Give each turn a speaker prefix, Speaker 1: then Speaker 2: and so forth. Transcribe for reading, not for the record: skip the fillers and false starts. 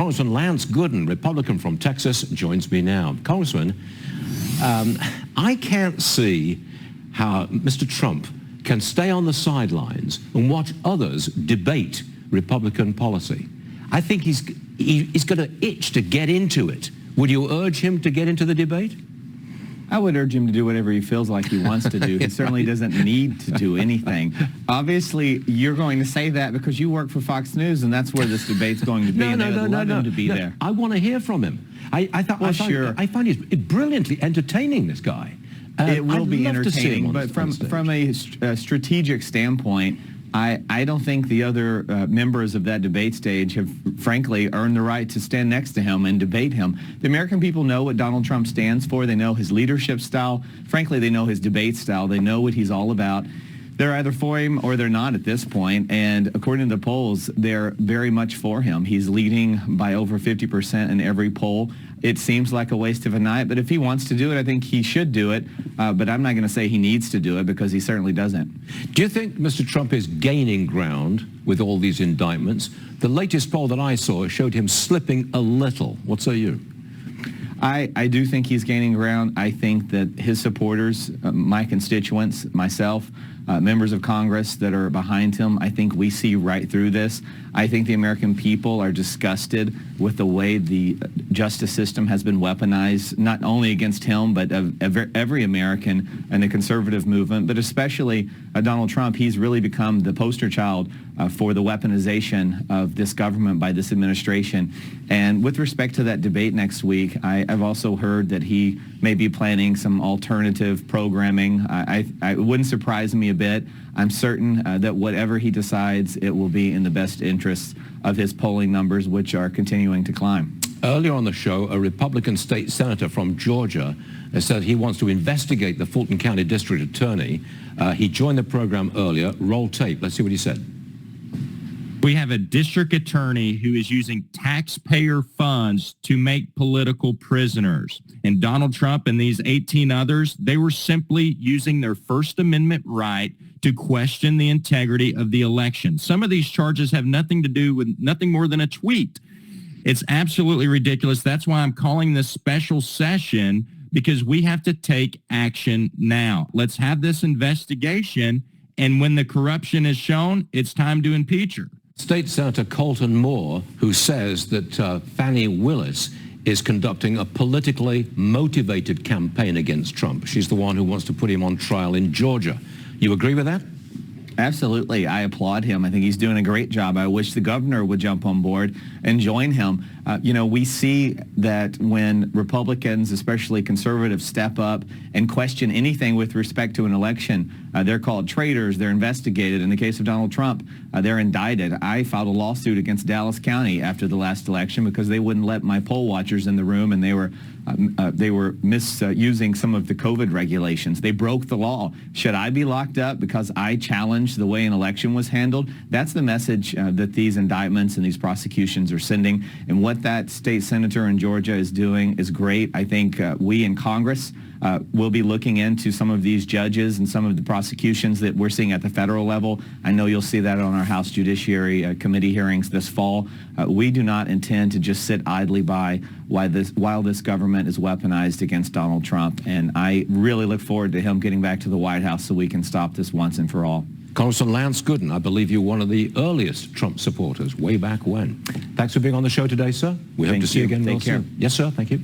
Speaker 1: Congressman Lance Gooden, Republican from Texas, joins me now. Congressman, I can't see how Mr. Trump can stay on the sidelines and watch others debate Republican policy. I think he's got an itch to get into it. Would you urge him to get into the debate?
Speaker 2: I would urge him to do whatever he feels like he wants to do. He certainly doesn't need to do anything. Obviously, you're going to say that because you work for Fox News, and that's where this debate's going to be, and I would love him to be there.
Speaker 1: I want to hear from him. I find he's brilliantly entertaining, this guy.
Speaker 2: It will be entertaining, but from a strategic standpoint, I don't think the other members of that debate stage have, frankly, earned the right to stand next to him and debate him. The American people know what Donald Trump stands for. They know his leadership style. Frankly, they know his debate style. They know what he's all about. They're either for him or they're not at this point, and according to the polls, they're very much for him. He's leading by over 50% in every poll. It seems like a waste of a night, but if he wants to do it, I think he should do it, but I'm not going to say he needs to do it because he certainly doesn't.
Speaker 1: Do you think Mr. Trump is gaining ground with all these indictments? The latest poll that I saw showed him slipping a little. What say you?
Speaker 2: I do think he's gaining ground. I think that his supporters, my constituents, myself, members of Congress that are behind him, I think we see right through this. I think the American people are disgusted with the way the justice system has been weaponized, not only against him, but every American and the conservative movement, but especially Donald Trump. He's really become the poster child for the weaponization of this government by this administration. And with respect to that debate next week, I've also heard that he may be planning some alternative programming. It wouldn't surprise me a bit. I'm certain that whatever he decides, it will be in the best interests of his polling numbers, which are continuing to climb.
Speaker 1: Earlier on the show, a Republican state senator from Georgia said he wants to investigate the Fulton County District Attorney. He joined the program earlier. Roll tape. Let's see what he said.
Speaker 3: We have a district attorney who is using taxpayer funds to make political prisoners. And Donald Trump and these 18 others, they were simply using their First Amendment right to question the integrity of the election. Some of these charges have nothing to do with nothing more than a tweet. It's absolutely ridiculous. That's why I'm calling this special session, because we have to take action now. Let's have this investigation, and when the corruption is shown, it's time to impeach her.
Speaker 1: State Senator Colton Moore, who says that Fannie Willis is conducting a politically motivated campaign against Trump. She's the one who wants to put him on trial in Georgia. You agree with that?
Speaker 2: Absolutely. I applaud him. I think he's doing a great job. I wish the governor would jump on board and join him. We see that when Republicans, especially conservatives, step up and question anything with respect to an election, they're called traitors, they're investigated. In the case of Donald Trump, they're indicted. I filed a lawsuit against Dallas County after the last election because they wouldn't let my poll watchers in the room, and they were misusing some of the COVID regulations. They broke the law. Should I be locked up because I challenged the way an election was handled? That's the message that these indictments and these prosecutions are sending. And what that state senator in Georgia is doing is great. I think we in Congress will be looking into some of these judges and some of the prosecutions that we're seeing at the federal level. I know you'll see that on our House Judiciary Committee hearings this fall. We do not intend to just sit idly by while this government is weaponized against Donald Trump. And I really look forward to him getting back to the White House so we can stop this once and for all.
Speaker 1: Congressman Lance Gooden, I believe you're one of the earliest Trump supporters way back when. Thanks for being on the show today, sir. We hope to see you again real soon. Yes, sir. Thank you.